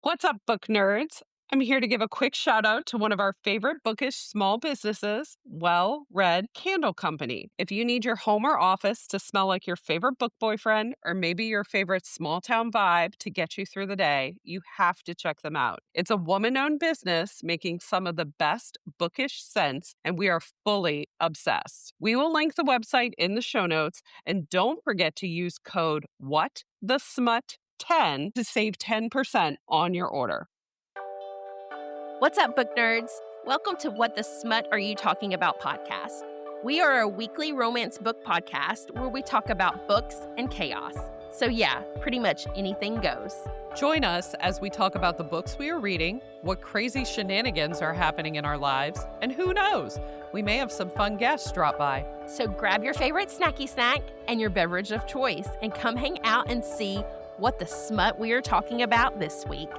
What's up, book nerds? I'm here to give a quick shout out to one of our favorite bookish small businesses, Well Read Candle Company. If you need your home or office to smell like your favorite book boyfriend or maybe your favorite small town vibe to get you through the day, you have to check them out. It's a woman owned business making some of the best bookish scents, and we are fully obsessed. We will link the website in the show notes, and don't forget to use code WhatTheSmut10 to save 10% on your order. What's up, book nerds? Welcome to What the Smut Are You Talking About podcast. We are a weekly romance book podcast where we talk about books and chaos. So yeah, pretty much anything goes. Join us as we talk about the books we are reading, what crazy shenanigans are happening in our lives, and who knows, we may have some fun guests drop by. So grab your favorite snacky snack and your beverage of choice and come hang out and see what the smut we are talking about this week.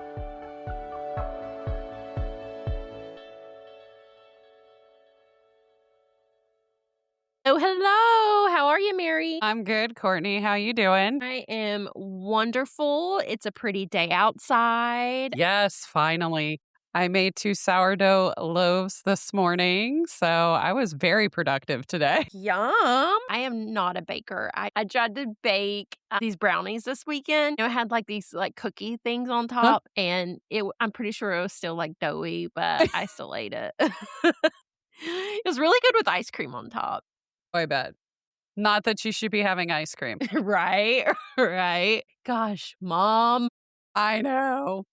Oh, hello. How are you, Mary? I'm good, Courtney. How you doing? I am wonderful. It's a pretty day outside. Yes, finally. I made 2 sourdough loaves this morning, so I was very productive today. Yum. I am not a baker. I tried to bake these brownies this weekend. I had like these like cookie things on top, and I'm pretty sure it was still like doughy, but I still ate it. It was really good with ice cream on top. I bet. Not that you should be having ice cream. Right? Right. Gosh, Mom. I know.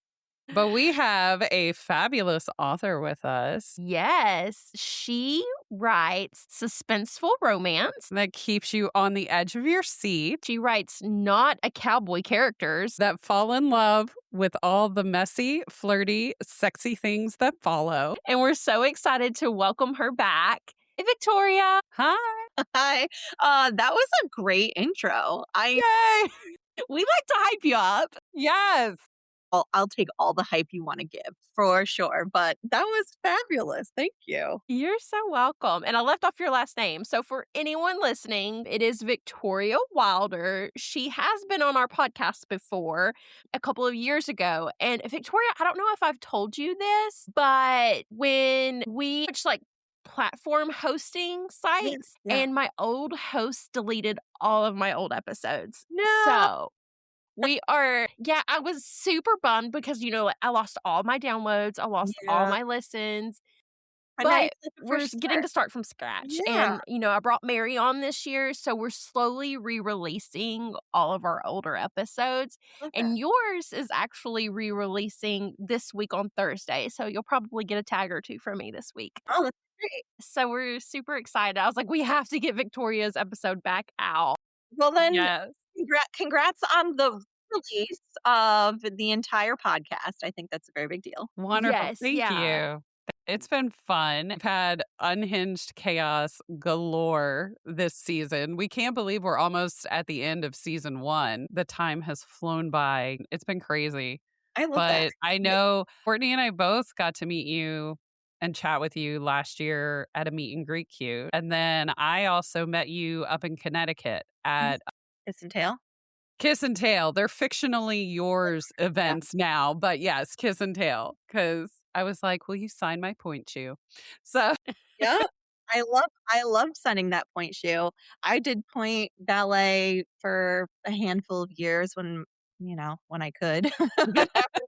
But we have a fabulous author with us Yes, she writes suspenseful romance. that keeps you on the edge of your seat, She writes not a cowboy characters. that fall in love with all the messy, flirty, sexy things that follow. And we're so excited to welcome her back. Hey, Victoria. Hi. Hi. That was a great intro. Yay. We like to hype you up. Yes. I'll take all the hype you want to give for sure, but that was fabulous. Thank you. You're so welcome. And I left off your last name. So for anyone listening, it is Victoria Wilder. She has been on our podcast before a couple of years ago. And Victoria, I don't know if I've told you this, but when we switched like platform hosting sites Yeah. and my old host deleted all of my old episodes. No. So I was super bummed because, I lost all my downloads. I lost all Yeah. my listens. But now you But get the we're fresh getting start. to start from scratch. Yeah. And, I brought Mary on this year. So we're slowly re-releasing all of our older episodes. Love And that. yours is actually re-releasing this week on Thursday. So you'll probably get a tag or two from me this week. Oh, that's great. So we're super excited. I was like, we have to get Victoria's episode back out. Well, then, Yes. congrats on the release of the entire podcast. I think that's a very big deal. Wonderful. Yes, Thank yeah. you. It's been fun. I've had unhinged chaos galore this season. We can't believe we're almost at the end of season 1. The time has flown by. It's been crazy. I love But that. I know Courtney and I both got to meet you and chat with you last year at a meet and greet cute. And then I also met you up in Connecticut at Kiss and tail. Kiss and Tail. They're fictionally yours events now, but yes, Kiss and Tail. Because I was like, will you sign my point shoe? So Yeah. I love signing that point shoe. I did point ballet for a handful of years when I could.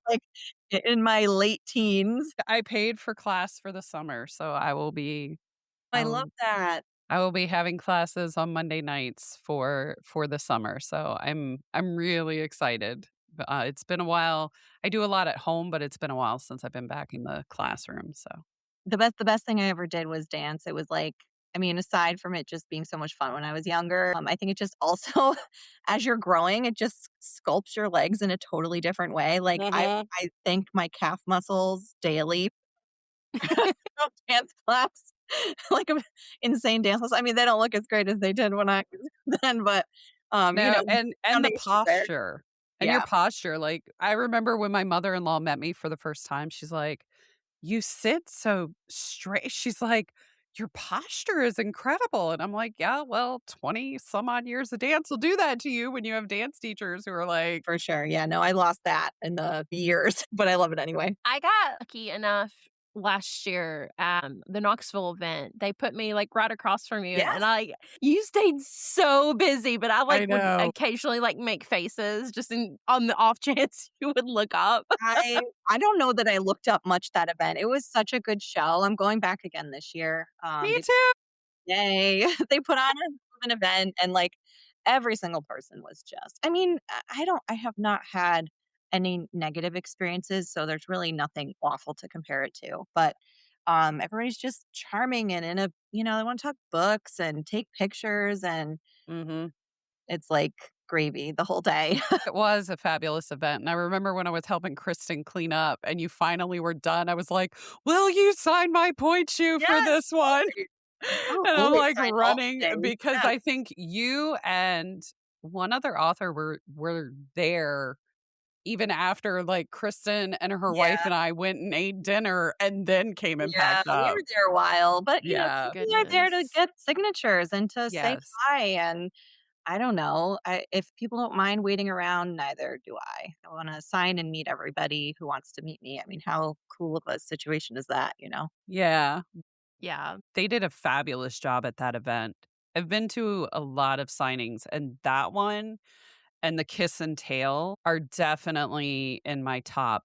Like in my late teens. I paid for class for the summer. So I will be I love that. I will be having classes on Monday nights for the summer. So I'm really excited. It's been a while. I do a lot at home, but it's been a while since I've been back in the classroom. So The best thing I ever did was dance. It was like, I mean, aside from it just being so much fun when I was younger, I think it just also, as you're growing, it just sculpts your legs in a totally different way. Like I thank my calf muscles daily. Dance class, like an insane dance class. I mean, they don't look as great as they did when I was then, but no, and the foundation's there. posture and your posture. Like I remember when my mother-in-law met me for the first time, she's like, "You sit so straight." She's like, your posture is incredible. And I'm like, yeah, well, 20 some odd years of dance will do that to you when you have dance teachers who are like, For sure. Yeah, no, I lost that in the years, but I love it anyway. I got lucky enough last year at the Knoxville event. They put me like right across from you, and Yes. you stayed so busy, but I like I would know. occasionally like make faces just on the off chance you would look up. I I don't know that I looked up much that event. It was such a good show. I'm going back again this year. Me too. Yay. They put on an event and, like, every single person was just I mean, I have not had any negative experiences, so there's really nothing awful to compare it to, but, everybody's just charming and in a they wanna talk books and take pictures, and Hmm. it's like gravy the whole day. It was a fabulous event. And I remember when I was helping Kristen clean up and you finally were done, I was like, will you sign my point shoe for Yes, this one? totally. Oh, And I'm totally like signed all running the things. because Yes. I think you and one other author were there even after like Kristen and her wife Yeah. and I went and ate dinner and then came and Yeah, packed we up. were there a while, but, Yeah. people are there to Goodness. get signatures and to say Yes. hi, and I don't know, if people don't mind waiting around, neither do I. I wanna sign and meet everybody who wants to meet me. I mean, how cool of a situation is that, you know? Yeah. Yeah. They did a fabulous job at that event. I've been to a lot of signings, and that one and the Kiss and Tell are definitely in my top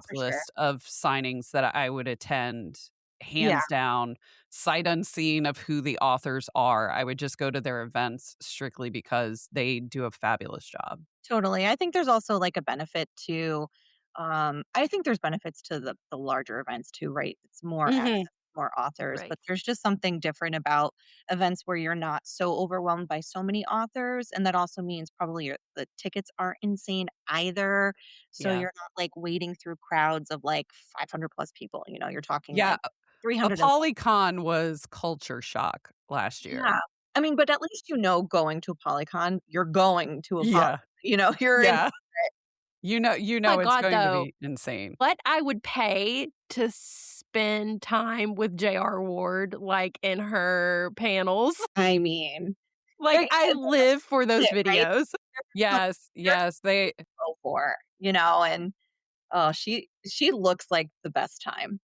For sure. list of signings that I would attend, Yeah. hands down, sight unseen of who the authors are. I would just go to their events strictly because they do a fabulous job. Totally. I think there's also like a benefit to I think there's benefits to the larger events too, right? It's more access, Mhm. more authors, Right. but there's just something different about events where you're not so overwhelmed by so many authors, and that also means probably the tickets aren't insane either. So Yeah. you're not like wading through crowds of like 500 plus people, you're talking Yeah, like a 300 and Polycon was culture shock last year. yeah. I mean, but at least going to a Polycon, you're going to a Polycon, Yeah. you're in. Yeah. You know My it's God, going to though, be insane. what I would pay to spend time with J.R. Ward, like, in her panels. I mean, Like, there I is live for those it, right? videos. Yes, There's yes, they to go for, and, oh, she looks like the best time.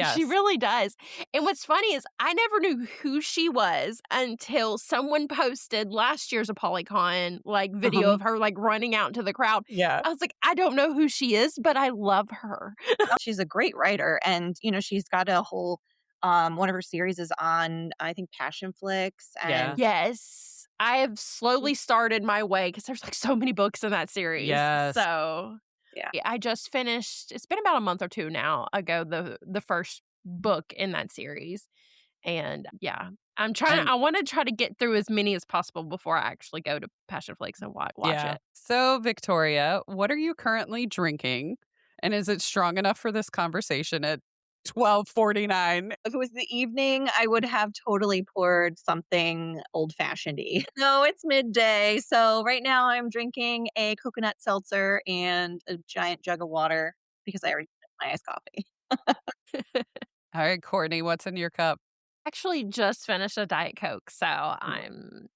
She yes. really does. And what's funny is I never knew who she was until someone posted last year's ApollyCon, like, video Uh-huh. of her, like, running out into the crowd. Yeah. I was like, "I don't know who she is, but I love her." Oh, she's a great writer, and, she's got a whole, one of her series is on, I think, Passion Flicks, Yeah. and Yes. I have she slowly started my way because there's, like, so many books in that series. Yes. So, yeah. yeah, I just finished it's been about a month or 2 now ago, the first book in that series. And, yeah, And I wanna try to get through as many as possible before I actually go to Passion Flakes and watch yeah. it. So, Victoria, what are you currently drinking? And is it strong enough for this conversation at 12:49? If it was the evening, I would have totally poured something old-fashioned-y. No, it's midday, so right now I'm drinking a coconut seltzer and a giant jug of water because I already finished my iced coffee. All right, Courtney, what's in your cup? Actually just finished a Diet Coke, so I'm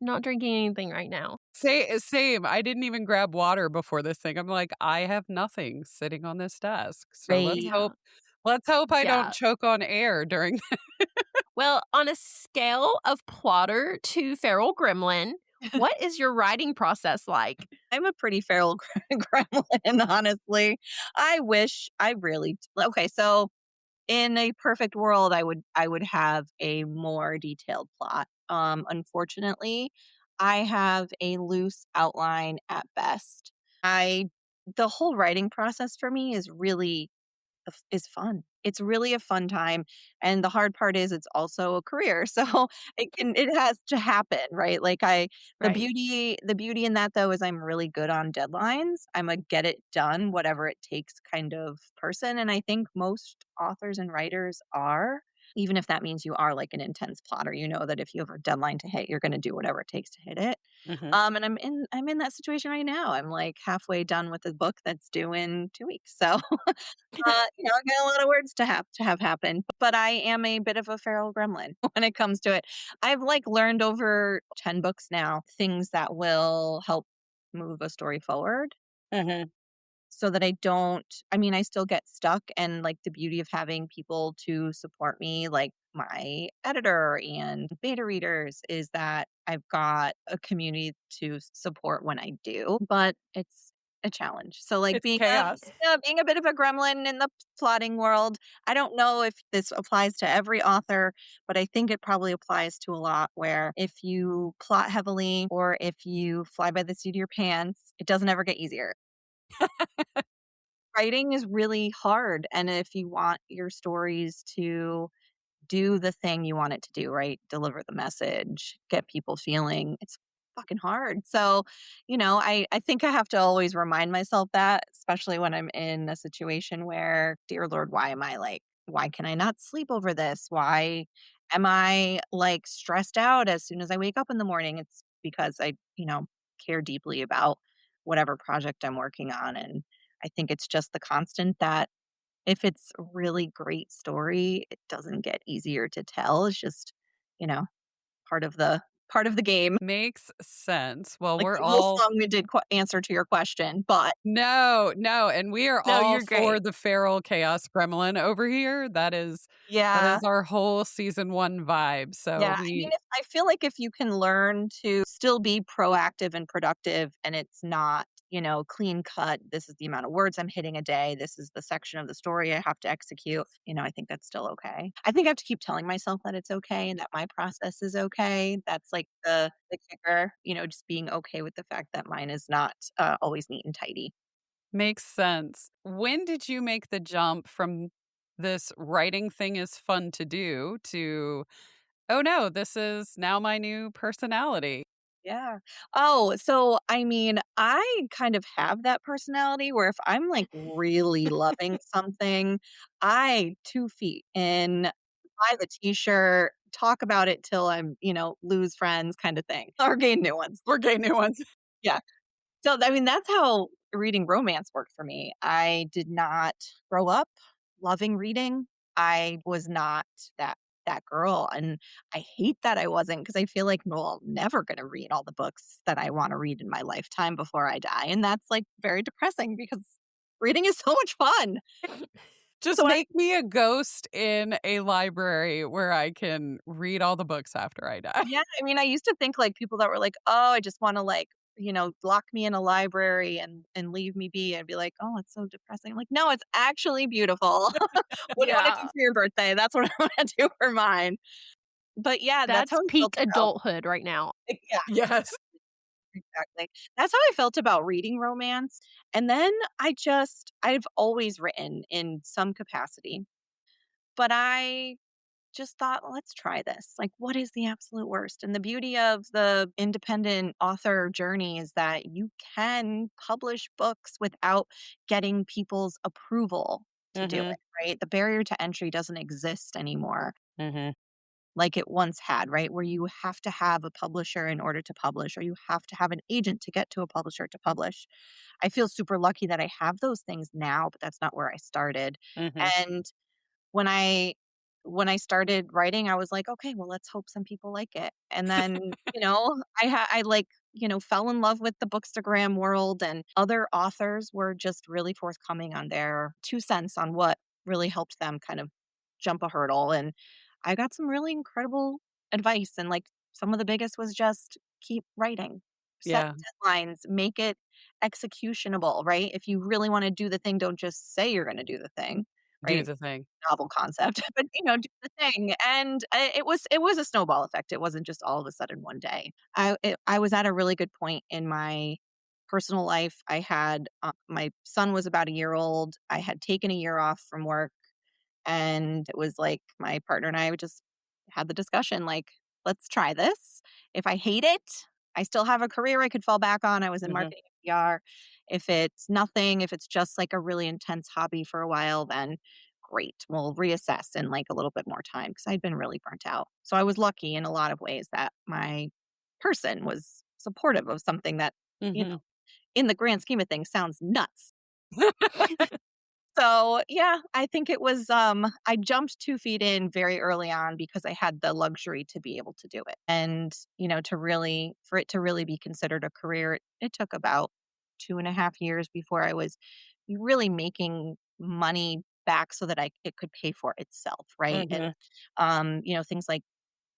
not drinking anything right now. Same. I didn't even grab water before this thing. I'm like, I have nothing sitting on this desk. So let's Great. Yeah. hope let's hope I don't Yeah. choke on air during. Well, on a scale of plotter to feral gremlin, what is your writing process like? I'm a pretty feral gremlin, honestly. I wish I really okay, so in a perfect world, I would have a more detailed plot. Unfortunately, I have a loose outline at best. I The whole writing process for me is fun. It's really a fun time, and the hard part is it's also a career, so it has to happen, right? Like Right. the beauty in that though is I'm really good on deadlines. I'm a get it done, whatever it takes kind of person, and I think most authors and writers are. even if that means you are like an intense plotter, you know that if you have a deadline to hit, you're going to do whatever it takes to hit it. Mhm. And I'm in that situation right now. I'm like halfway done with a book that's due in 2 weeks. So I got a lot of words to have happen, but I am a bit of a feral gremlin when it comes to it. I've like learned over 10 books now things that will help move a story forward Mhm. so that I still get stuck, and like the beauty of having people to support me, like my editor and beta readers, is that I've got a community to support when I do, but it's a challenge. So like It's being a chaos. yeah, being a bit of a gremlin in the plotting world. I don't know if this applies to every author, but I think it probably applies to a lot where if you plot heavily or if you fly by the seat of your pants, it doesn't ever get easier. Writing is really hard, and if you want your stories to do the thing you want it to do, right? Deliver the message, get people feeling, it's fucking hard. So, I think I have to always remind myself that, especially when I'm in a situation where, dear Lord, why can I not sleep over this? Why am I like stressed out as soon as I wake up in the morning? It's because I care deeply about whatever project I'm working on. And I think it's just the constant that if it's a really great story, it doesn't get easier to tell. It's just, you know, part of the game. Makes sense. Well, Like we're a most all long-winded answer to your question, but no, no, and we are No, all you're for great. the feral chaos gremlin over here. That yeah. is our whole season 1 vibe. So Yeah, we I feel like if you can learn to still be proactive and productive and it's not, clean cut, this is the amount of words I'm hitting a day, this is the section of the story I have to execute, I think that's still okay. I think I have to keep telling myself that it's okay and that my process is okay. That's like the kicker, just being okay with the fact that mine is not always neat and tidy. makes sense. When did you make the jump from this writing thing is fun to do to, oh no, this is now my new personality? Yeah. Oh, so I kind of have that personality where if I'm like really loving something, I 2 feet in, buy the t-shirt, talk about it till lose friends kind of thing or gain new ones. We're gay new ones. Yeah. So, that's how reading romance worked for me. I did not grow up loving reading. I was not that girl, and I hate that I wasn't because I feel like, well, I'm never gonna read all the books that I wanna read in my lifetime before I die, and that's, like, very depressing because reading is so much fun. Just So when I make me a ghost in a library where I can read all the books after I die. Yeah, I used to think, like, people that were like, "Oh, I just wanna, like, lock me in a library and leave me be." I'd be like, "Oh, it's so depressing." I'm like, "No, it's actually beautiful. What do you wanna do Yeah. for your birthday? That's what I wanna do for mine." But yeah, that's how That's I felt peak about adulthood right now. yeah, Yes. exactly. That's how I felt about reading romance, and then I've always written in some capacity, but I just thought, let's try this. Like, what is the absolute worst? And the beauty of the independent author journey is that you can publish books without getting people's approval to do Mhm. it, right? The barrier to entry doesn't exist anymore Mhm. like it once had, right? Where you have to have a publisher in order to publish, or you have to have an agent to get to a publisher to publish. I feel super lucky that I have those things now, but that's not where I started. Mhm. And when I started writing, I was like, "Okay, well, let's hope some people like it." And then, fell in love with the Bookstagram world, and other authors were just really forthcoming on their 2 cents on what really helped them kind of jump a hurdle, and I got some really incredible advice, and, like, some of the biggest was just keep writing. Set Yeah. deadlines, make it executionable, right? If you really wanna do the thing, don't just say you're gonna do the thing, Do right? the thing. Novel concept, but, do the thing, and, it was a snowball effect, it wasn't just all of a sudden one day. I was at a really good point in my personal life. I had, my son was about a year old, I had taken a year off from work, and it was like my partner and I would just had the discussion, like, "Let's try this. If I hate it, I still have a career I could fall back on." I was in Mhm. marketing and PR. If it's nothing, if it's just like a really intense hobby for a while, then great. We'll reassess in like a little bit more time because I'd been really burnt out. So I was lucky in a lot of ways that my person was supportive of something that, you know, Mhm. in the grand scheme of things sounds nuts. So, yeah, I think it was, I jumped 2 feet in very early on because I had the luxury to be able to do it. And, for it to really be considered a career, it took about 2.5 years before I was really making money back so that it could pay for itself, right? And, Mhm. things like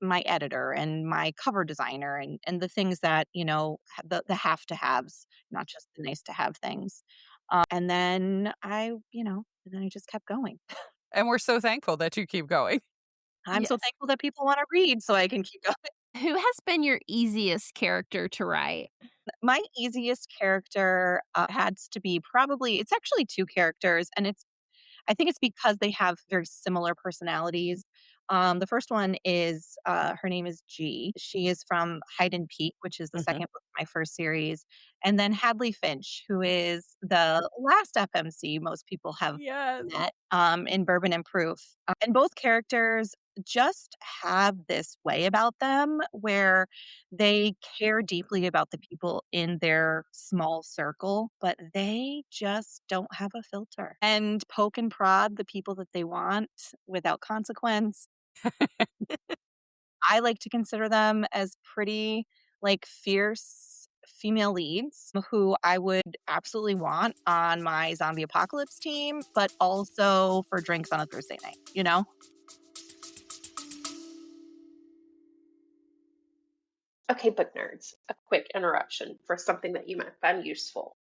my editor and my cover designer and the things that, the have to haves, not just the nice to have things. And then I just kept going. And we're so thankful that you keep going. I'm so Yes. thankful that people want to read so I can keep going. Who has been your easiest character to write? My easiest character had to be probably, it's actually two characters, and I think it's because they have very similar personalities. The first one is her name is G. She is from Hide and Peak, which is the Mhm. second book of my first series, and then Hadley Finch, who is the last FMC most people have Yes. met in Bourbon and Proof. And both characters just have this way about them where they care deeply about the people in their small circle, but they just don't have a filter and poke and prod the people that they want without consequence. I like to consider them as pretty like fierce female leads who I would absolutely want on my zombie apocalypse team, but also for drinks on a Thursday night, you know? Okay, book nerds, a quick interruption for something that you might find useful.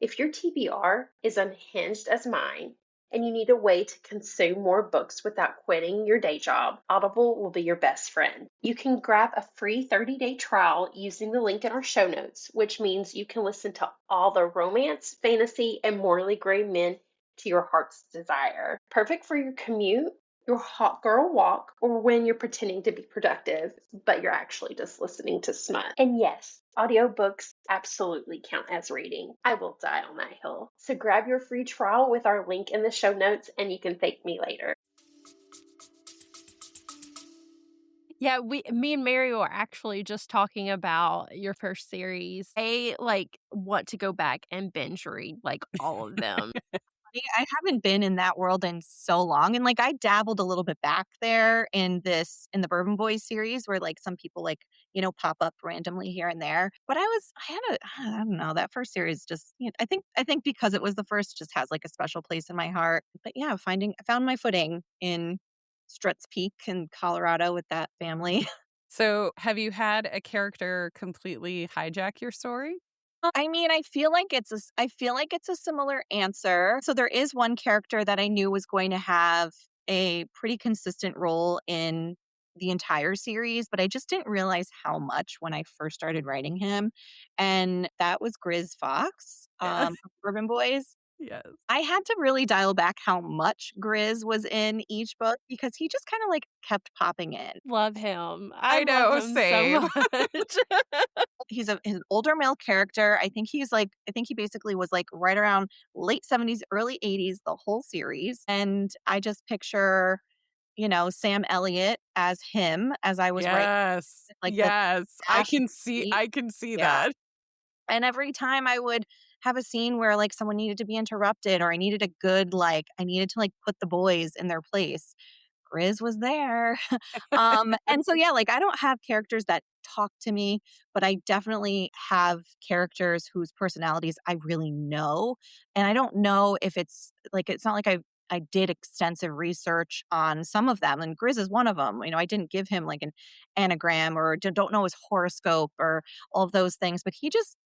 If your TBR is unhinged as mine and you need a way to consume more books without quitting your day job, Audible will be your best friend. You can grab a free 30-day trial using the link in our show notes, which means you can listen to all the romance, fantasy, and morally gray men to your heart's desire. Perfect for your commute, your hot girl walk, or when you're pretending to be productive, but you're actually just listening to smut. And yes, audiobooks absolutely count as reading. I will die on that hill. So grab your free trial with our link in the show notes and you can thank me later. Yeah, me and Mary were actually just talking about your first series. I like want to go back and binge read like all of them. I haven't been in that world in so long, and, like, I dabbled a little bit back there in the Bourbon Boys series where, like, some people, like, pop up randomly here and there, but I had a I don't know, that first series just, I think because it was the first just has, like, a special place in my heart, but yeah, I found my footing in Strutt's Peak in Colorado with that family. So, have you had a character completely hijack your story? I mean, I feel like it's a similar answer. So there is one character that I knew was going to have a pretty consistent role in the entire series, but I just didn't realize how much when I first started writing him. And that was Grizz Fox Yeah. from Bourbon Boys. Yes. I had to really dial back how much Grizz was in each book because he just kind of like kept popping in. Love him. I I love know, him so same. much. He's an older male character. I think he basically was like right around late 70s, early 80s, the whole series. And I just picture, Sam Elliott as him as I was writing Yes. like the Yes. dash and beat. I can see Yeah. that. And every time I would have a scene where like someone needed to be interrupted or I needed to like put the boys in their place. Grizz was there. And so yeah, like I don't have characters that talk to me, but I definitely have characters whose personalities I really know. And I don't know if it's not like I did extensive research on some of them, and Grizz is one of them. I didn't give him like an anagram or don't know his horoscope or all of those things, but he just,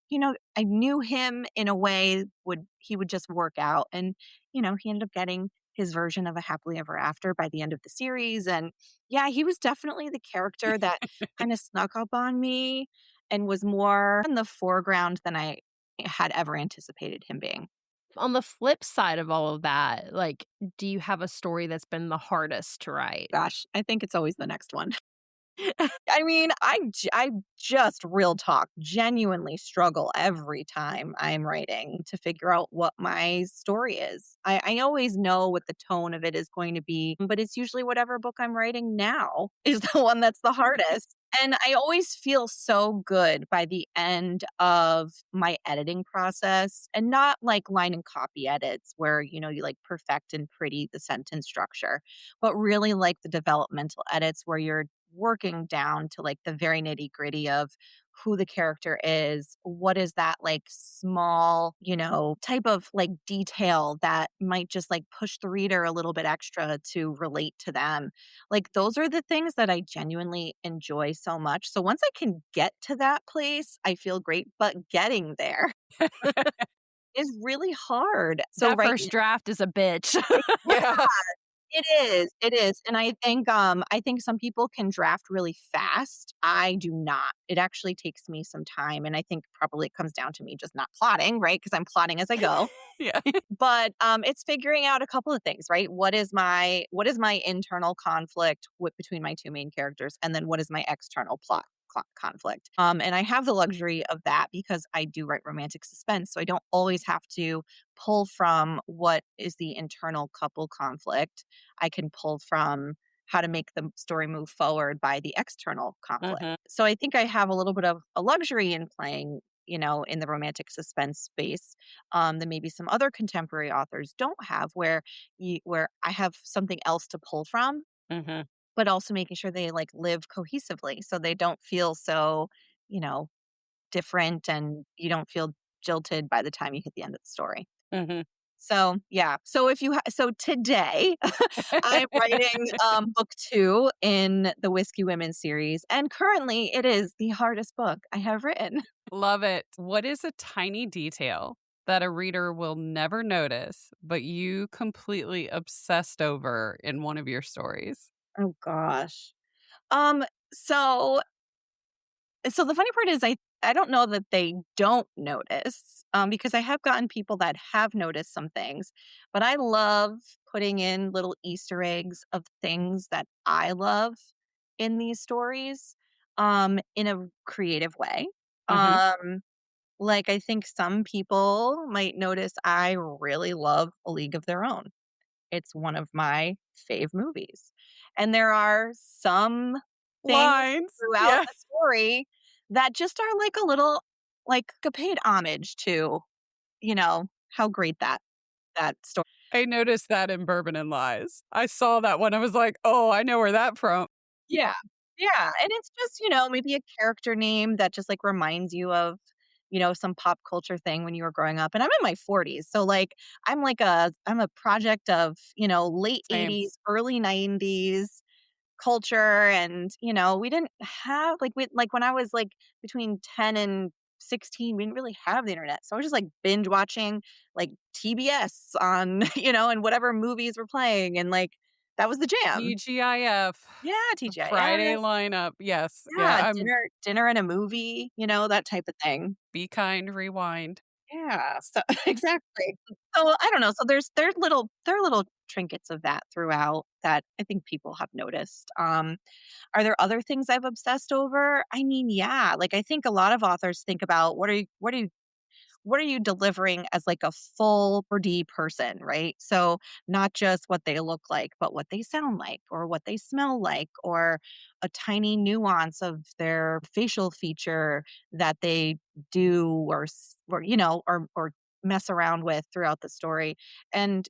I knew him in a way would he would just work out, and he ended up getting his version of a happily ever after by the end of the series. And yeah, he was definitely the character that kind of snuck up on me and was more in the foreground than I had ever anticipated him being. On the flip side of all of that, like, do you have a story that's been the hardest to write? Gosh, I think it's always the next one. I mean, I just real talk genuinely struggle every time I'm writing to figure out what my story is. I always know what the tone of it is going to be, but it's usually whatever book I'm writing now is the one that's the hardest. And I always feel so good by the end of my editing process, and not like line and copy edits where, you like perfect and pretty the sentence structure, but really like the developmental edits where you're working down to like the very nitty gritty of who the character is. What is that like small, type of like detail that might just like push the reader a little bit extra to relate to them? Like those are the things that I genuinely enjoy so much. So once I can get to that place, I feel great. But getting there is really hard. So That right first draft is a bitch. Yeah. it is, and I think some people can draft really fast. I do not. It actually takes me some time, and I think probably it comes down to me just not plotting, right? Because 'Cause I'm plotting as I go. Yeah. But, it's figuring out a couple of things, right? What is my internal conflict between my 2 main characters, and then what is my external plot conflict? And I have the luxury of that because I do write romantic suspense, so I don't always have to pull from what is the internal couple conflict. I can pull from how to make the story move forward by the external conflict. Mhm. So I think I have a little bit of a luxury in playing, in the romantic suspense space, that maybe some other contemporary authors don't have, where I have something else to pull from, Mhm. but also making sure they like live cohesively so they don't feel so, you know, different, and you don't feel jilted by the time you hit the end of the story. Mhm. So, yeah. So today I'm writing book 2 in the Whiskey Women series, and currently it is the hardest book I have written. Love it. What is a tiny detail that a reader will never notice, but you completely obsessed over in one of your stories? Oh gosh. Um so So the funny part is I don't know that they don't notice, because I have gotten people that have noticed some things, but I love putting in little Easter eggs of things that I love in these stories, in a creative way. Mhm. Um, like I think some people might notice I really love A League of Their Own. It's one of my fave movies. And there are some things Lines. throughout Yeah. the story that just are like a little like a paid homage to, how great that story. I noticed that in Bourbon and Lies. I saw that one. I was like, "Oh, I know where that from." Yeah. Yeah. And it's just, maybe a character name that just like reminds you of, some pop culture thing when you were growing up. And I'm in my 40s. So like I'm a project of, late Same. 80s, early 90s culture. And we didn't have like when I was like between 10 and 16, we didn't really have the internet, so I was just like binge watching like TBS on and whatever movies were playing, and like that was the jam. TGIF. Yeah, Friday TGIF. lineup. Yes. Yeah, Yeah, I'm dinner and a movie, that type of thing. Be Kind, Rewind. Yeah, so exactly. So, I don't know, so there are little trinkets of that throughout that I think people have noticed. Are there other things I've obsessed over? I mean, yeah, like, I think a lot of authors think about what are you delivering as like a full 4D person, right? So not just what they look like, but what they sound like or what they smell like, or a tiny nuance of their facial feature that they do, or mess around with throughout the story. And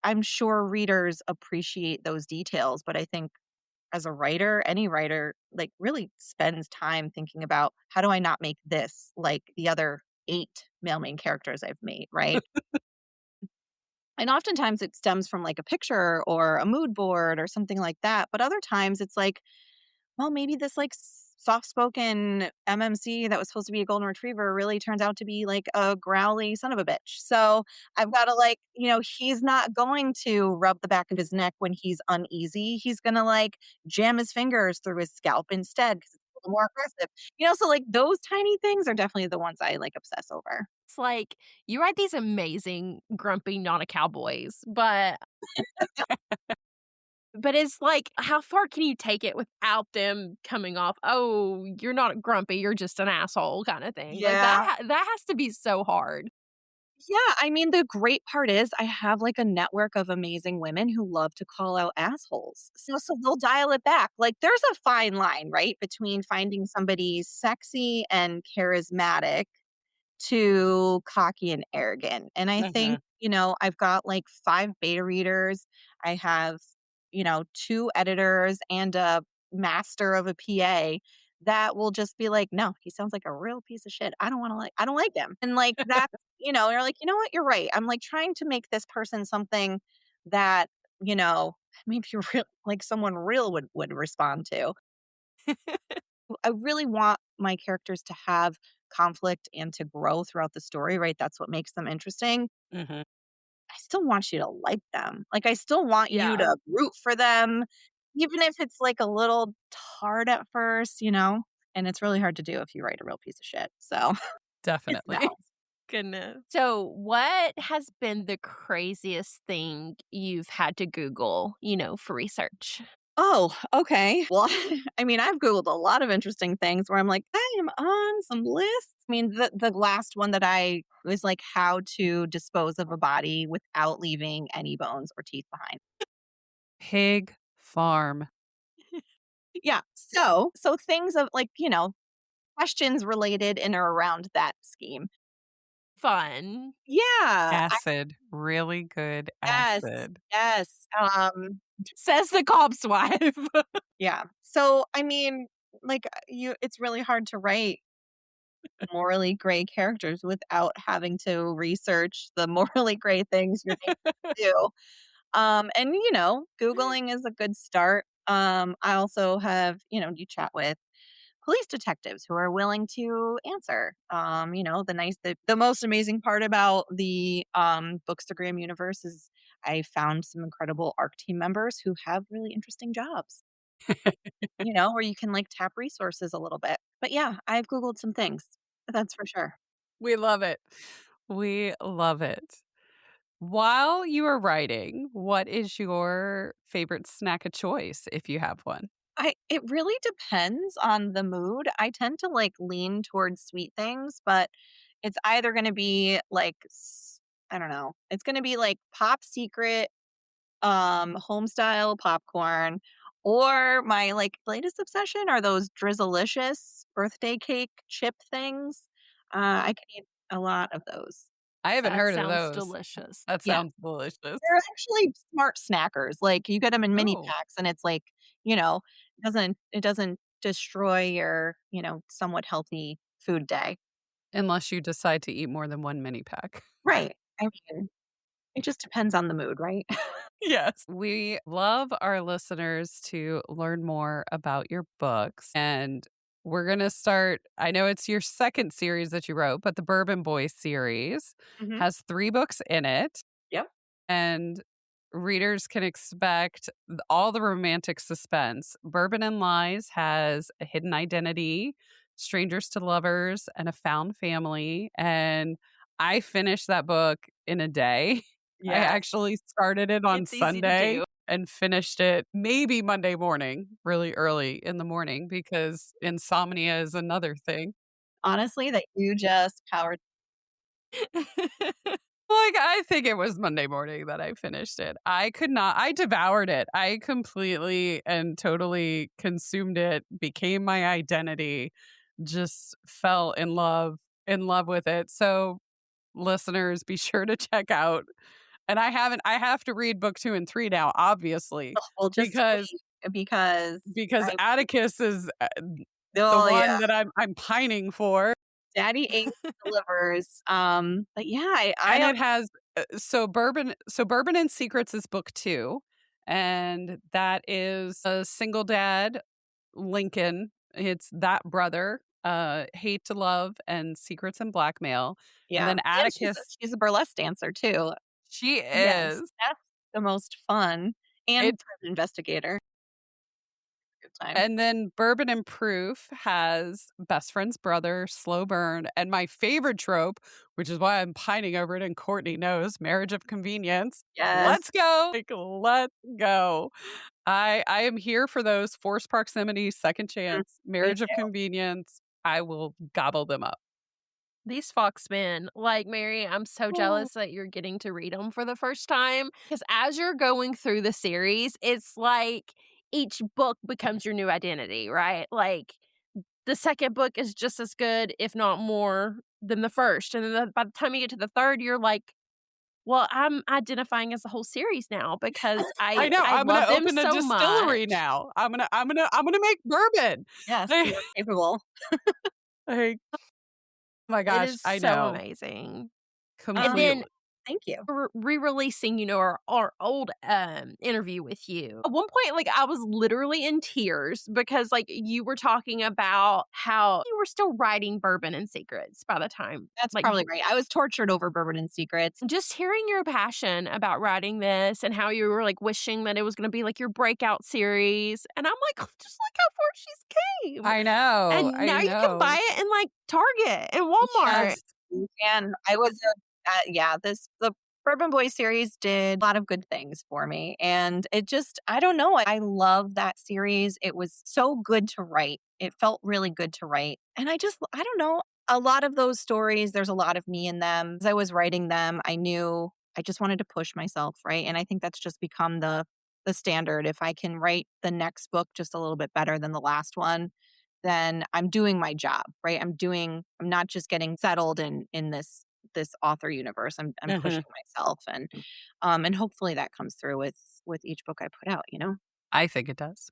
I'm sure readers appreciate those details, but I think as a writer, any writer, like, really spends time thinking about how do I not make this like the other 8 male main characters I've made, right? And oftentimes it stems from like a picture or a mood board or something like that, but other times it's like, well, maybe this like soft-spoken MMC that was supposed to be a golden retriever really turns out to be like a growly son of a bitch. So I've got to like, he's not going to rub the back of his neck when he's uneasy. He's going to like jam his fingers through his scalp instead because it's a little more aggressive. So like those tiny things are definitely the ones I like obsess over. It's like you write these amazing grumpy not a cowboys, but but it's like, how far can you take it without them coming off, "Oh, you're not grumpy, you're just an asshole," kinda thing? Like, Yeah. that has to be so hard. Yeah, I mean, the great part is I have, like, a network of amazing women who love to call out assholes. So they'll dial it back. Like, there's a fine line, right, between finding somebody sexy and charismatic to cocky and arrogant. And I think, Mhm. I've got like 5 beta readers. I have, 2 editors and a master of a PA that will just be like, "No, he sounds like a real piece of shit. I don't like him." And like that's, you're like, "You know what? You're right." I'm like trying to make this person something that, you know, maybe real like someone real would respond to. I really want my characters to have conflict and to grow throughout the story, right? That's what makes them interesting. Mhm. I still want you to like them. Like, I still want you Yeah. to root for them, even if it's like a little hard at first, you know? And it's really hard to do if you write a real piece of shit. So it's a Definitely. balance. Goodness. So, what has been the craziest thing you've had to Google, for research? Oh, okay. Well, I mean, I've Googled a lot of interesting things where I'm like, I am on some lists. I mean, the last one that I was like how to dispose of a body without leaving any bones or teeth behind. Pig farm. Yeah. So things of like, questions related in or around that scheme. Fun. Yeah. Acid. Really good Yes. acid. Yes. Says the cop's wife. Yeah. So I mean, like it's really hard to write morally gray characters without having to research the morally gray things you're making them do. And Googling is a good start. I also have, you chat with police detectives who are willing to answer. The most amazing part about the Bookstagram universe is I found some incredible ARC team members who have really interesting jobs, where you can like tap resources a little bit. But yeah, I've Googled some things. That's for sure. We love it. We love it. While you are writing, what is your favorite snack of choice if you have one? It really depends on the mood. I tend to like lean towards sweet things, but it's either going to be like I don't know. It's going to be like Pop Secret home style popcorn, or my like latest obsession are those Drizzlicious birthday cake chip things. I can eat a lot of those. I haven't That heard of sounds those. delicious. That Yeah, sounds delicious. they're actually smart snackers. Like you get them in mini Oh, packs, and it's like you know it doesn't destroy your somewhat healthy food day. unless you decide to eat more than one mini pack. Right. I mean, it just depends on the mood, right? Yes. We love our listeners to learn more about your books. And we're going to start. I know it's your second series that you wrote, but the Bourbon Boys series Hmm. has 3 books in it. Yep. And readers can expect all the romantic suspense. Bourbon and Lies has a hidden identity, strangers to lovers, and a found family. And I finished that book in a day. I Yeah. actually started it on It's easy to Sunday do. and finished it maybe Monday morning, really early in the morning, because insomnia is another thing. Honestly, that you just powered. Like, I think it was Monday morning that I finished it. I devoured it. I completely and totally consumed it, became my identity, just fell in love with it. So, listeners, be sure to check out. And I have to read book 2 and 3 now, obviously, Well, just because wait because I Atticus is the oh, one yeah. that I'm pining for. Daddy Ink delivers. But yeah, And I it has Bourbon and Secrets is book 2, and that is a single dad, Lincoln. It's that brother, Hate to Love and Secrets and Blackmail. And yeah, then and she's a Atticus, she's a burlesque dancer too. she Yes, is. that's the most fun and It private investigator. Good time. and then Bourbon and Proof has Best Friend's Brother, Slow Burn, and my favorite trope, which is why I'm pining over it and Courtney knows, Marriage of Convenience. Yes. Let's go. Like, let's go. I am here for those forced proximity, second Mm, chance, me marriage of too. convenience. I will gobble them up. These Foxmen, like Mary, I'm so Oh. jealous that you're getting to read them for the first time. Because as you're going through the series, it's like each book becomes your new identity, right? Like the second book is just as good, if not more, than the first. And then by the time you get to the third, you're like, well, I'm identifying as the whole series now because I know. I I'm gonna love them open a so distillery much. now. I'm gonna make bourbon. Yes, you are capable. Like, oh my It gosh, is I so know. amazing. And Um, then Completely. thank you. re-releasing, our old interview with you. At one point, like I was literally in tears because like you were talking about how you were still writing Bourbon and Secrets by the time. That's Like probably right. I was tortured over Bourbon and Secrets. just hearing your passion about writing this and how you were like wishing that it was going to be like your breakout series. And I'm like, just look how far she's came. I know. And I now you can buy know. it in like Target and Walmart. Yes, you can. I was yeah, the Bourbon Boys series did a lot of good things for me, and it just I don't know, I love that series. It was so good to write. It felt really good to write, and I don't know, a lot of those stories, there's a lot of me in them. As I was writing them, I knew I just wanted to push myself, right? And I think that's just become the standard. If I can write the next book just a little bit better than the last one, then I'm doing my job, right? I'm not just getting settled in this author universe. I'm Mhm. pushing myself, and hopefully that comes through with each book I put out, you know? I think it does.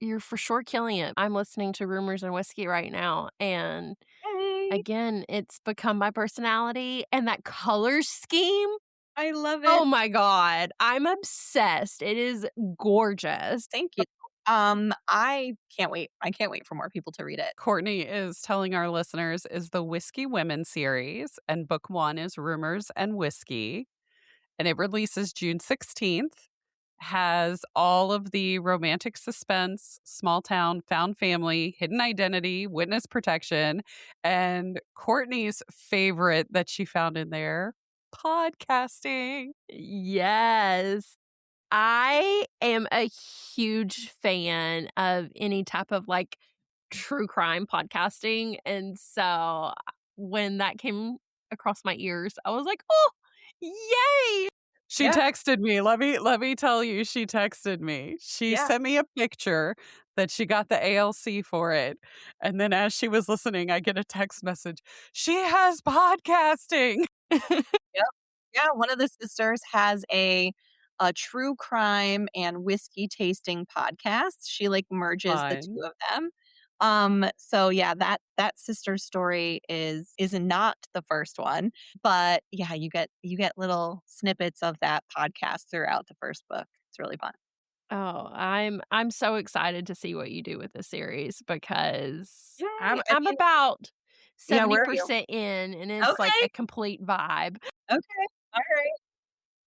You're for sure killing it. I'm listening to Rumors and Whiskey right now, and Yay. again, it's become my personality, and that color scheme, I love oh it. my god, I'm obsessed. It is gorgeous. Thank you. I can't wait. I can't wait for more people to read it. Courtney is telling our listeners is the Whiskey Women series, and book one is Rumors and Whiskey, and it releases June 16th. Has all of the romantic suspense, small town, found family, hidden identity, witness protection, and Courtney's favorite that she found in there, podcasting. Yes. I am a huge fan of any type of like true crime podcasting. And so when that came across my ears, I was like, oh, yay. She Yeah. texted me. Let me tell you, she texted me. She Yeah. sent me a picture that she got the ALC for it. And then as she was listening, I get a text message. She has podcasting. Yep. Yeah, one of the sisters has a true crime and whiskey tasting podcast. She like merges the Fun. two of them. So yeah, that sister story is not the first one, but yeah, you get little snippets of that podcast throughout the first book. It's really fun. Oh, I'm so excited to see what you do with this series because Yay. I I'm mean, about yeah, where are you? 70% in and it's like Okay. a complete vibe. Okay. All right.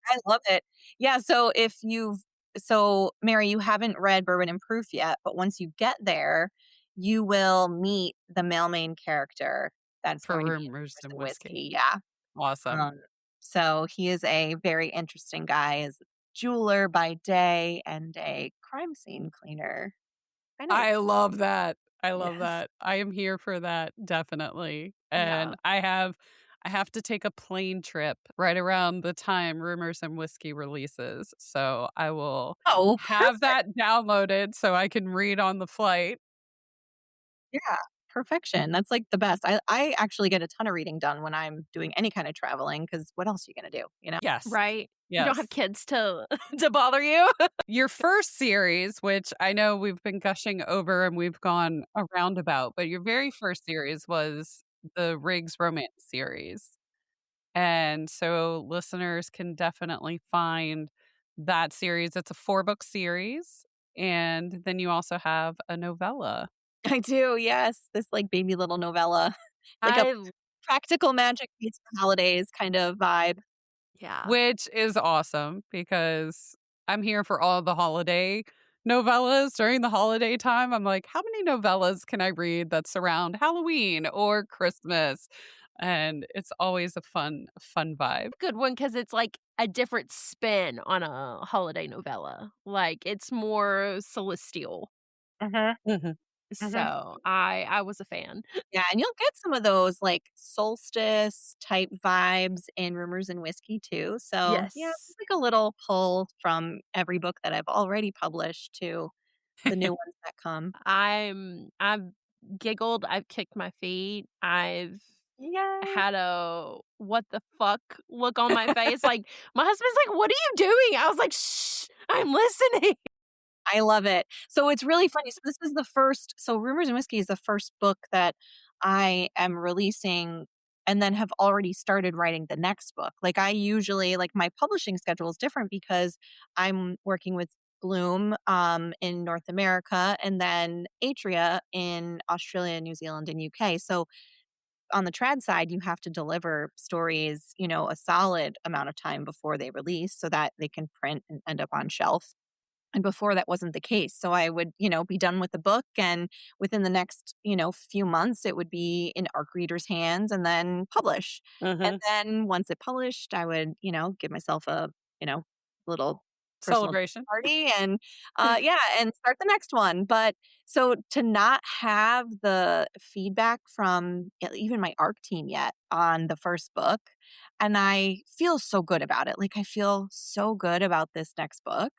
I love it. Yeah, so Mary, you haven't read Bourbon and Proof yet, but once you get there, you will meet the male main character that's For going to be in rumors Rumors and and whiskey. Whiskey. Yeah. Awesome. Um, so he is a very interesting guy, as a jeweler by day and a crime scene cleaner by night. I love that. I love Yes. that. I am here for that, definitely. Yeah. And I have to take a plane trip right around the time Rumors and Whiskey releases. So I will Oh, have perfect. that downloaded so I can read on the flight. Yeah. Perfection. That's like the best. I actually get a ton of reading done when I'm doing any kind of traveling because what else are you going to do? You know? Yes. Right? You don't have Yes. kids to to bother you? Your first series, which I know we've been gushing over and we've gone around about, but your very first series was the Riggs romance series. And so listeners can definitely find that series. It's a 4-book series. And then you also have a novella, I do, yes. This, like, baby little novella. Like a I practical magic meets the holidays kind of vibe. yeah. which is awesome because I'm here for all the holiday novellas during the holiday time. I'm like, how many novellas can I read that surround Halloween or Christmas? and it's always a fun vibe. Good one because it's like a different spin on a holiday novella. Like it's more celestial. Mhm, Mhm. mhm. So I was a fan. Yeah, and you'll get some of those, like, solstice type vibes in Rumors and Whiskey too, so, yeah, Yes. it's like a little pull from every book that I've already published to the new ones that come. I've giggled, I've kicked my feet, I've Yay. had a what the fuck look on my face. Like my husband's like, "What are you doing?" I was like, "Shh, I'm listening." I love it. So it's really funny. So this is the first so Rumors and Whiskey is the first book that I am releasing and then have already started writing the next book. Like I usually like my publishing schedule is different because I'm working with Bloom in North America and then Atria in Australia, New Zealand, and UK. So on the trad side, you have to deliver stories, a solid amount of time before they release so that they can print and end up on shelf. And before that wasn't the case. So I would, be done with the book and within the next, few months it would be in ARC readers' hands and then publish. And Mhm. then once it published, I would, give myself a, little personal Celebration. party and yeah, and start the next one. But so to not have the feedback from even my ARC team yet on the first book, and I feel so good about it. Like I feel so good about this next book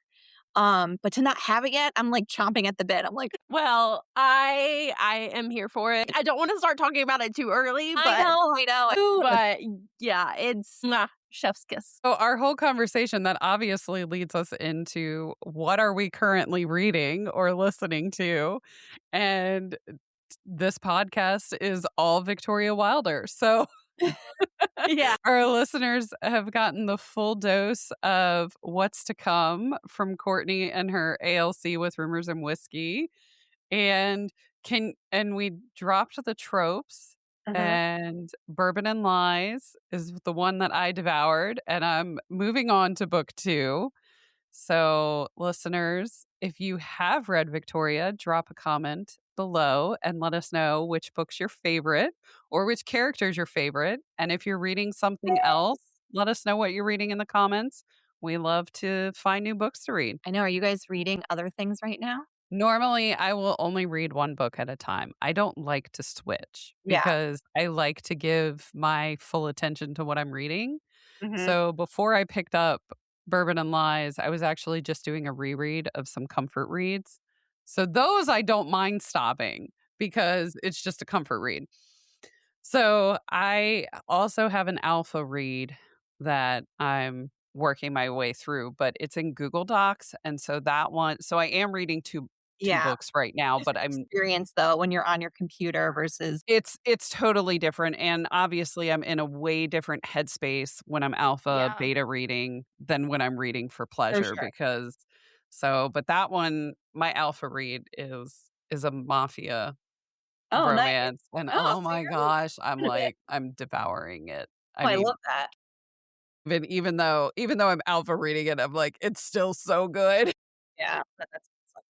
but to not have it yet, I'm, like, chomping at the bit. I'm like, Well, I am here for it. I don't wanna start talking about it too early, I know. Ooh. but yeah, it's mwah, chef's kiss. So our whole conversation that obviously leads us into what are we currently reading or listening to? And this podcast is all Victoria Wilder. So Yeah. our listeners have gotten the full dose of what's to come from Courtney and her ALC with Rumors and Whiskey. And we dropped the tropes, Mhm. and Bourbon and Lies is the one that I devoured, and I'm moving on to book 2. So, listeners, if you have read Victoria, drop a comment below and let us know which book's your favorite or which character's your favorite. And if you're reading something else, let us know what you're reading in the comments. We love to find new books to read. I know. Are you guys reading other things right now? Normally, I will only read one book at a time. I don't like to switch Yeah. because I like to give my full attention to what I'm reading. Mhm. So before I picked up Bourbon and Lies, I was actually just doing a reread of some comfort reads. So those I don't mind stopping because it's just a comfort read. So I also have an alpha read that I'm working my way through, but it's in Google Docs. And so that one, so I am reading two Yeah. books right now, but Different I'm experience, though, when you're on your computer versus it's totally different, and obviously, I'm in a way different headspace when I'm alpha, Yeah. beta reading than when I'm reading for for pleasure sure. but that one, my alpha read is a mafia Oh, nice. romance, and Oh, oh so my you're, like, gosh, in a bit. I'm devouring it. Oh, I I love mean, that. even though I'm alpha reading it, I'm like, it's still so good. Yeah. That's awesome.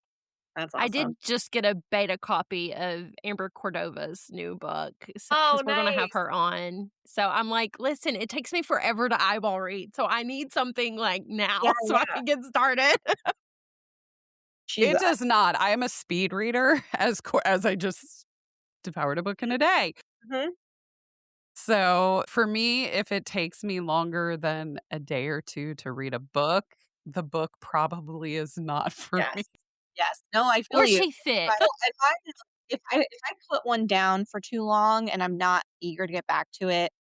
That's I awesome. did just get a beta copy of Amber Cordova's new book Oh, because we're gonna have nice. her on. So I'm like, listen, it takes me forever to eyeball read, so I need something like Yeah, now so I yeah. can get started. She's It does not. I am a speed reader as I just devoured a book in a day. Mhm. So for me, if it takes me longer than a day or 2 to read a book, the book probably is not for me. Yes. Yes. No, I feel Or you. she thick. If I put one down for too long and I'm not eager to get back to it,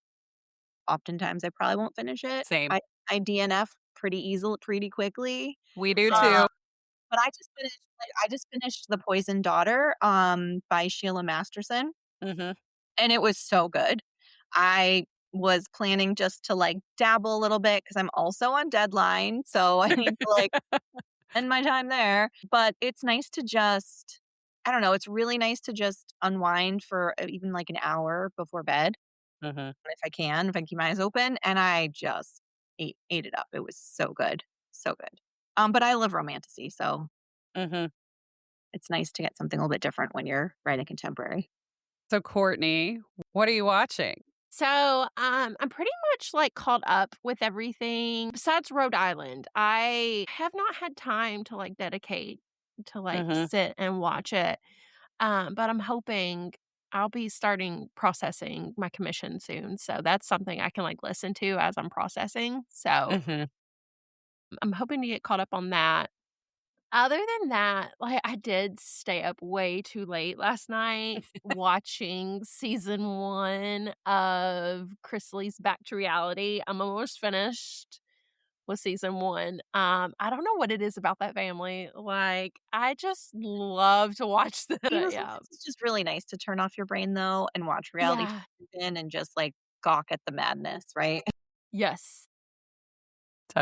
oftentimes I probably won't finish it. Same. I DNF pretty quickly. We do Uh, too. but I just finished The Poisoned Daughter, by Sheila Masterson, Mhm. and it was so good. I was planning just to, like, dabble a little bit because 'cause I'm also on deadline, so I need to, like, spend my time there, but it's nice to just I don't know, it's really nice to just unwind for, even, like, an hour before bed, Mhm. if I keep my eyes open, and I just ate it up. It was so good, so good. But I love romantasy, so Mhm. it's nice to get something a little bit different when you're writing contemporary. So Courtney, what are you watching? So, I'm pretty much like caught up with everything besides Rhode Island. I have not had time to like dedicate to like Mhm. sit and watch it. But I'm hoping I'll be starting processing my commission soon. So that's something I can like listen to as I'm processing. So Mhm. I'm hoping to get caught up on that. Other than that, like, I did stay up way too late last night watching season 1 of Chrisley's Back to Reality. I'm almost finished with season 1. I don't know what it is about that family, like, I just love to watch them. You So, know, yeah. sometimes it's just really nice to turn off your brain though and watch reality Yeah. television and just like gawk at the madness, right? Yes.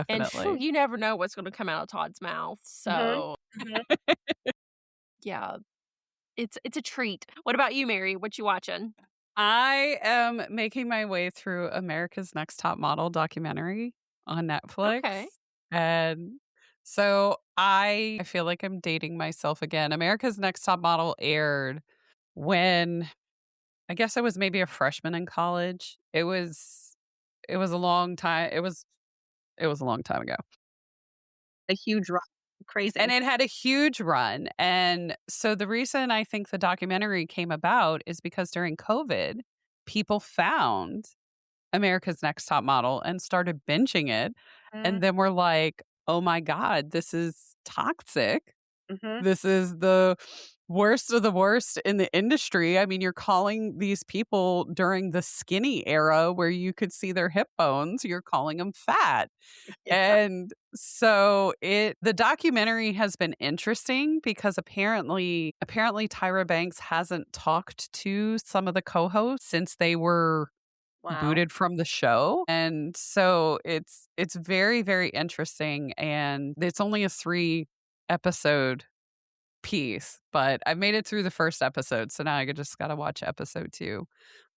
And phew, Definitely. you never know what's gonna come out of Todd's mouth, Mhm. so, Mhm. yeah, it's a treat. What about you, Mary? What you watching? I am making my way through America's Next Top Model documentary on Netflix. Okay. And so I feel like I'm dating myself again. America's Next Top Model aired when I guess I was maybe a freshman in college. It was a long time. It was a long time ago. A huge run. And Crazy. it had a huge run. And so the reason I think the documentary came about is because during COVID, people found America's Next Top Model and started binging it. Mhm. And then we're like, oh my God, this is toxic. Mhm. This is the worst of the worst in the industry. I mean, you're calling these people during the skinny era where you could see their hip bones, you're calling them fat. Yeah. And so the documentary has been interesting because apparently Tyra Banks hasn't talked to some of the co-hosts since they were Wow. booted from the show. And so it's very, very interesting. And it's only a 3 episode piece, but I made it through the first episode. So now I just gotta watch episode 2.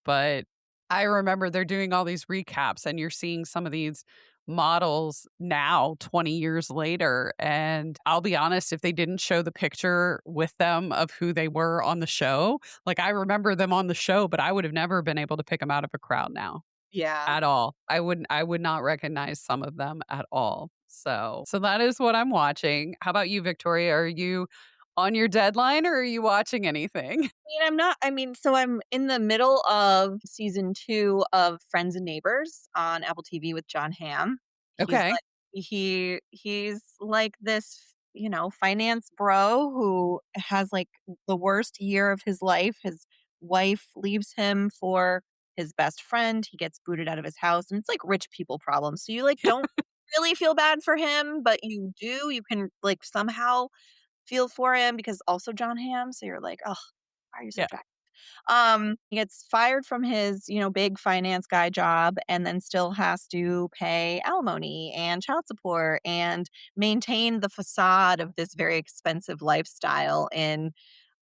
But I remember they're doing all these recaps and you're seeing some of these models now 20 years later. And I'll be honest, if they didn't show the picture with them of who they were on the show, like I remember them on the show, but I would have never been able to pick them out of a crowd now Yeah. at all. I would not recognize some of them at all. So that is what I'm watching. How about you, Victoria? Are you on your deadline or are you watching anything? So I'm in the middle of season 2 of Friends and Neighbors on Apple TV with John Hamm. He's Okay. like he's like this, finance bro who has like the worst year of his life. His wife leaves him for his best friend. He gets booted out of his house and it's like rich people problems. So you like don't really feel bad for him, but you do. You can like somehow feel for him because also John Hamm. So you're like, oh, why are you so Yeah. attractive? He gets fired from his, big finance guy job and then still has to pay alimony and child support and maintain the facade of this very expensive lifestyle in,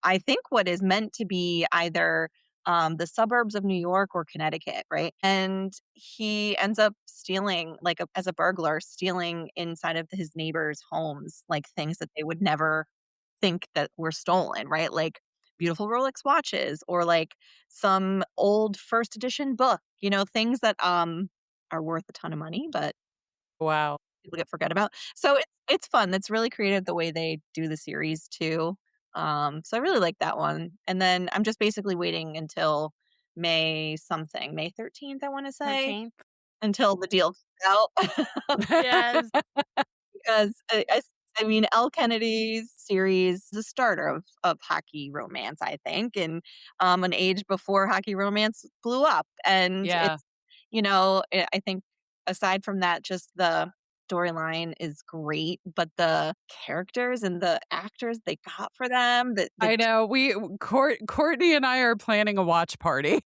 I think, what is meant to be either the suburbs of New York or Connecticut, right? And he ends up stealing, like as a burglar, stealing inside of his neighbors' homes, like things that they would never think that were stolen, right? Like beautiful Rolex watches or like some old first edition book, things that are worth a ton of money, but Wow. people get forget about. So it's fun. That's really creative the way they do the series too. So I really like that one. And then I'm just basically waiting until May something, May 13th, I want to say, 13th? until the deal comes out. Yes. Because I mean, Elle Kennedy's series is the starter of hockey romance, I think, and an age before hockey romance blew up. And Yeah. it's, I think aside from that, just the storyline is great, but the characters and the actors they got for them, I know. Courtney and I are planning a watch party.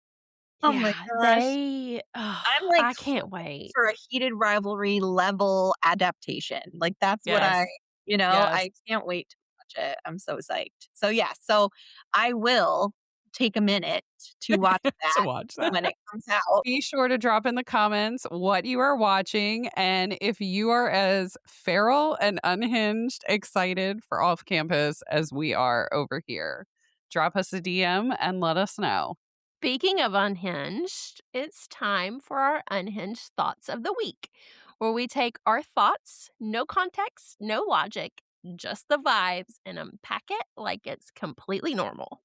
oh my Yeah, gosh, they I'm like I can't wait. for a heated rivalry level adaptation. Like that's what Yes. Yes. I can't wait to watch it. I'm so psyched. So yeah, so I will take a minute to watch To that watch that. when it comes out. Be sure to drop in the comments what you are watching and if you are as feral and unhinged excited for off campus as we are over here. Drop us a DM and let us know. Speaking of unhinged, it's time for our unhinged thoughts of the week, where we take our thoughts, no context, no logic, just the vibes, and unpack it like it's completely normal.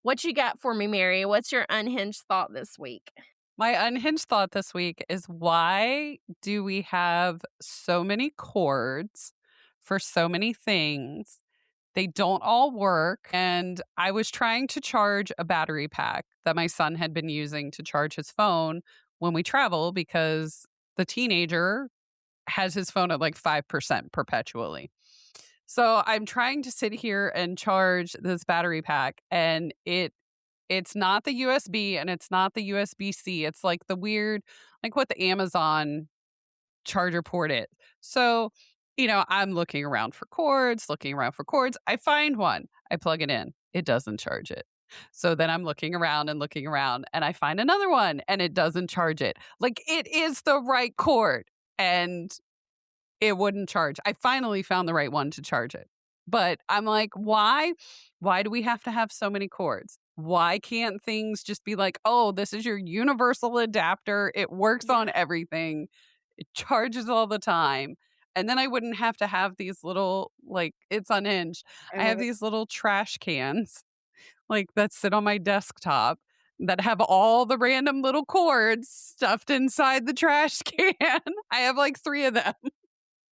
What you got for me, Mary? What's your unhinged thought this week? My unhinged thought this week is, why do we have so many cords for so many things? They don't all work. And I was trying to charge a battery pack that my son had been using to charge his phone when we travel, because the teenager has his phone at like 5% perpetually. So I'm trying to sit here and charge this battery pack, and it's not the USB and it's not the USB-C. It's like the weird, like what the Amazon charger port is. So, I'm looking around for cords, looking around for cords. I find one. I plug it in. It doesn't charge it. So then I'm looking around and I find another one and it doesn't charge it. Like, it is the right cord and it wouldn't charge. I finally found the right one to charge it. But I'm like, why? Why do we have to have so many cords? Why can't things just be like, oh, this is your universal adapter. It works on Yeah. everything. It charges all the time. And then I wouldn't have to have these little, like, it's unhinged. I have these little trash cans, like, that sit on my desktop that have all the random little cords stuffed inside the trash can. I have like 3 of them.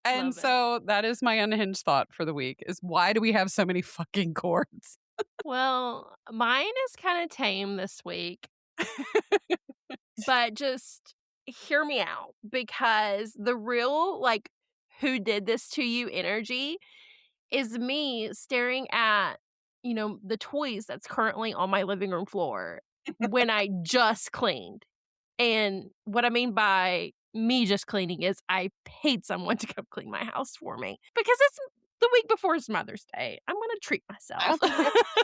And Love it. so that is my unhinged thought for the week, is, why do we have so many fucking cords? Well, mine is kind of tame this week, but just hear me out, because the real, like, who did this to you energy is me staring at, the toys that's currently on my living room floor when I just cleaned. And what I mean by me just cleaning is I paid someone to come clean my house for me, because it's the week before is Mother's Day. I'm gonna treat myself.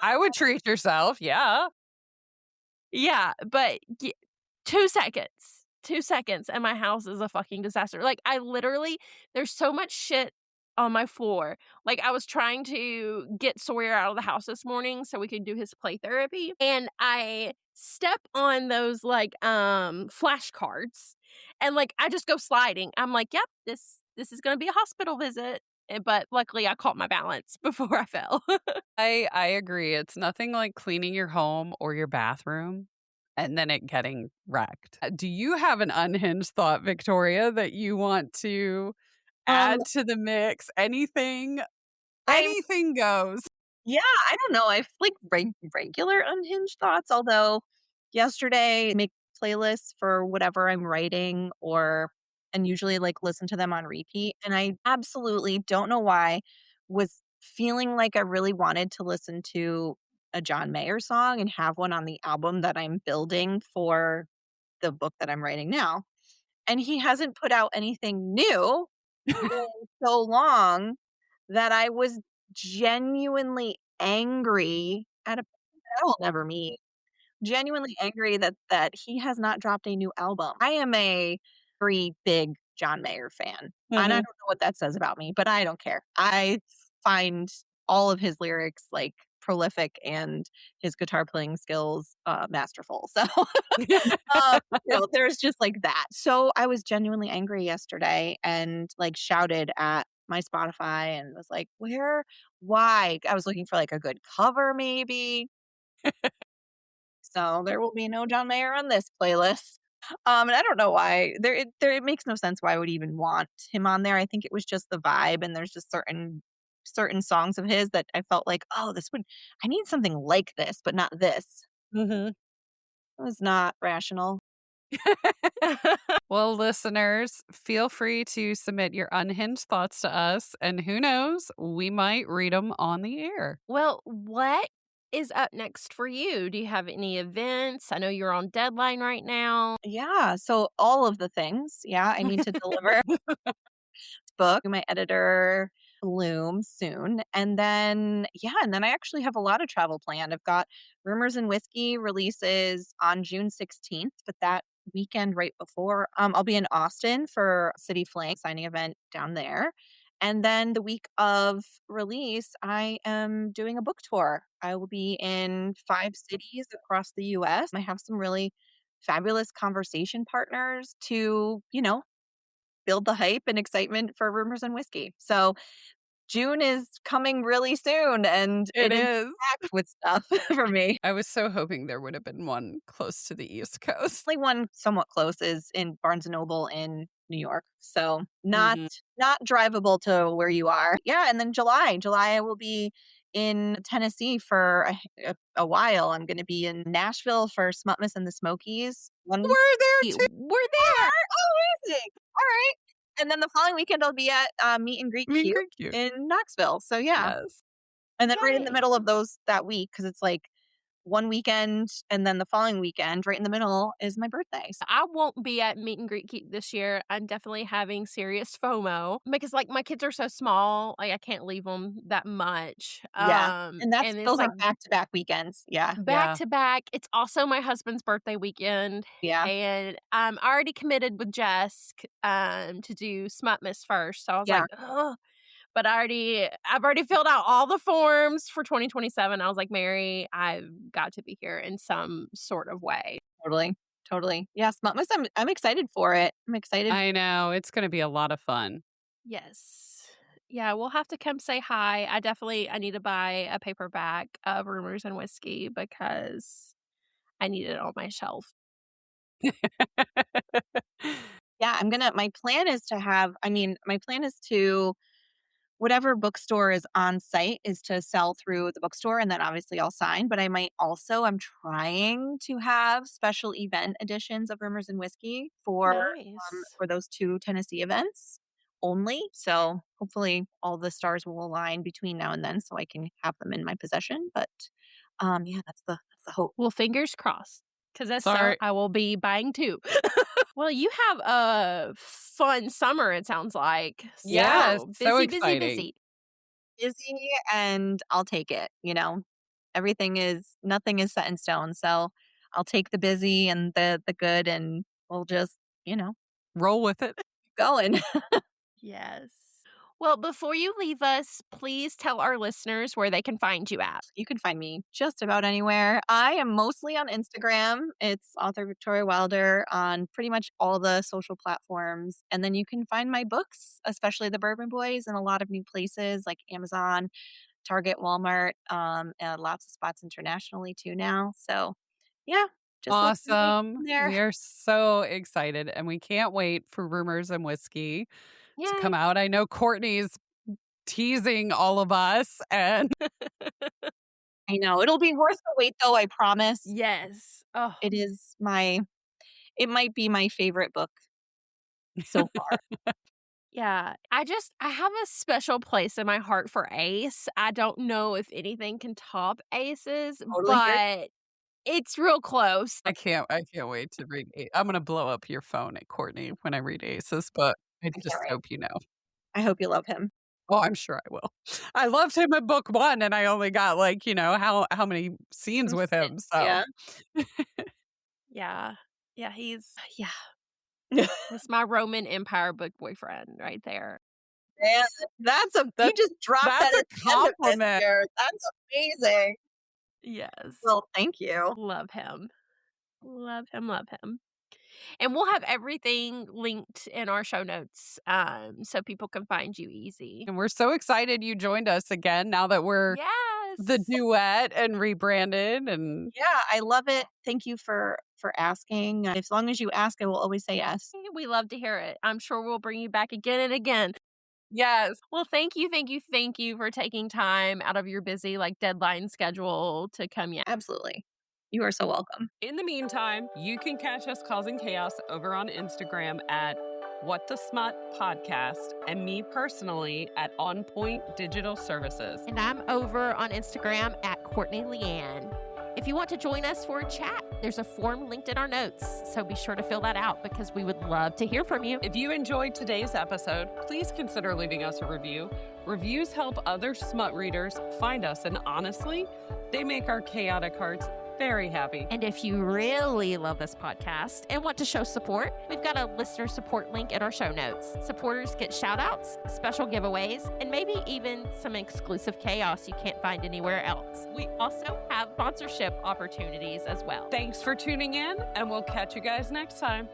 I would treat yourself. Yeah. Yeah, but 2 seconds. 2 seconds and my house is a fucking disaster. Like, I literally, there's so much shit on my floor. Like, I was trying to get Sawyer out of the house this morning so we could do his play therapy, and I step on those, like, flashcards, and, like, I just go sliding. I'm like, "Yep, this is gonna be a hospital visit." But luckily I caught my balance before I fell. I agree. It's nothing like cleaning your home or your bathroom and then it getting wrecked. Do you have an unhinged thought, Victoria, that you want to Um, add to the mix? Anything, I'm anything goes. Yeah, I don't know. I've like regular unhinged thoughts, although yesterday make playlists for whatever I'm writing or and usually like listen to them on repeat. And I absolutely don't know why was feeling like I really wanted to listen to a John Mayer song and have one on the album that I'm building for the book that I'm writing now. And he hasn't put out anything new in so long that I was genuinely angry at a I will never meet. Genuinely angry that he has not dropped a new album. I am a very big John Mayer fan, and I don't Mhm. know what that says about me, but I don't care. I find all of his lyrics, like, prolific and his guitar playing skills, masterful. So, there's just like that. So, I was genuinely angry yesterday and, like, shouted at my Spotify and was like, "Where why?" I was looking for, like, a good cover maybe. So there will be no John Mayer on this playlist. And I don't know why. It makes no sense why I would even want him on there. I think it was just the vibe, and there's just certain songs of his that I felt like, oh, this would I need something like this, but not this. Mhm. It was not rational. Well, listeners, feel free to submit your unhinged thoughts to us, and who knows, we might read them on the air. Well, what is up next for you? Do you have any events? I know you're on deadline right now. Yeah. So all of the things. Yeah, I need to deliver book, my editor Bloom soon. And then I actually have a lot of travel planned. I've got Rumors and Whiskey releases on June 16th, but that weekend right before, I'll be in Austin for City Flame signing event down there. And then the week of release, I am doing a book tour. I will be in 5 cities across the US. I have some really fabulous conversation partners to, build the hype and excitement for Rumors and Whiskey. So June is coming really soon and It it is is. packed with stuff for me. I was so hoping there would have been one close to the East Coast. Only one somewhat close is in Barnes& and Noble in New York. So not Mhm. not drivable to where you are. Yeah, and then July I will be in Tennessee for a while. I'm going to be in Nashville for Smutmas and the Smokies. One We're there too. We're there. amazing. All right. And then the following weekend I'll be at Meet and Greet Mean Q Greek you. in Knoxville. So yeah. Yes. And then right in the Yay. middle of that week, because it's like one weekend and then the following weekend, right in the middle, is my birthday. So I won't be at Meet and Greet Keep this year. I'm definitely having serious FOMO because, like, my kids are so small. Like, I can't leave them that much. yeah. And And it's those like are back-to-back weekends. Yeah. back Yeah. to back. It's also my husband's birthday weekend, Yeah. and I'm already committed with Jess to do Smutmas first. So I was Yeah. like, oh. But I've already filled out all the forms for 2027. I was like, Mary, I've got to be here in some sort of way. Totally. Totally. Yeah, Smutmas, I'm excited for it. I'm excited. I know. It's going to be a lot of fun. Yes. Yeah, we'll have to come say hi. I need to buy a paperback of Rumors and Whiskey because I need it on my shelf. Yeah, my plan is to whatever bookstore is on site is to sell through the bookstore and then obviously I'll sign, but I'm trying to have special event editions of Rumors and Whiskey Nice. for those 2 Tennessee events only. So hopefully all the stars will align between now and then so I can have them in my possession. But yeah, that's the hope. Well, fingers crossed. Because that's Sorry. I will be buying 2. Well, you have a fun summer, it sounds like. Yes. So So busy, busy, exciting. busy. Busy and I'll take it, nothing is set in stone. So I'll take the busy and the good and we'll just, Roll with it. going. Yes. Well, before you leave us, please tell our listeners where they can find you at. You can find me just about anywhere. I am mostly on Instagram. It's author Victoria Wilder on pretty much all the social platforms. And then you can find my books, especially the Bourbon Boys, in a lot of new places like Amazon, Target, Walmart, and lots of spots internationally too now. So yeah, just look for me Awesome. there. We are so excited and we can't wait for Rumors and Whiskey to come Yay. out. I know Courtney's teasing all of us and I know it'll be worth the wait though, I promise. Yes. Oh, It might be my favorite book so far. yeah. I have a special place in my heart for Ace. I don't know if anything can top Aces, Totally hear but it's real close. I can't wait to read I'm gonna blow up your phone at Courtney when I read Aces, but I I just can't wait. hope you know. I hope you love him. Oh, I'm sure I will. I loved him in book 1 and I only got how many scenes with him. So Yeah. Yeah. Yeah. That's my Roman Empire book boyfriend right there. Man, you just dropped that's that a at the end of this compliment. here. That's amazing. Yes. Well, thank you. Love him. Love him, love him. And we'll have everything linked in our show notes so people can find you easy. And we're so excited you joined us again now that we're the Yes. duet and rebranded and Yeah, I love it. Thank you for asking. As long as you ask, I will always say yes. We love to hear it. I'm sure we'll bring you back again and again. yes. Well, thank you for taking time out of your busy deadline schedule to come in. Absolutely. You are so welcome. In the meantime, you can catch us causing chaos over on Instagram at What the Smut Podcast and me personally at On Point Digital Services. And I'm over on Instagram at Courtney Leanne. If you want to join us for a chat, there's a form linked in our notes, so be sure to fill that out because we would love to hear from you. If you enjoyed today's episode, please consider leaving us a review. Reviews help other smut readers find us, and honestly, they make our chaotic hearts Very happy. And if you really love this podcast and want to show support, we've got a listener support link in our show notes. Supporters get shout outs, special giveaways, and maybe even some exclusive chaos you can't find anywhere else. We also have sponsorship opportunities as well. Thanks for tuning in, and we'll catch you guys next time.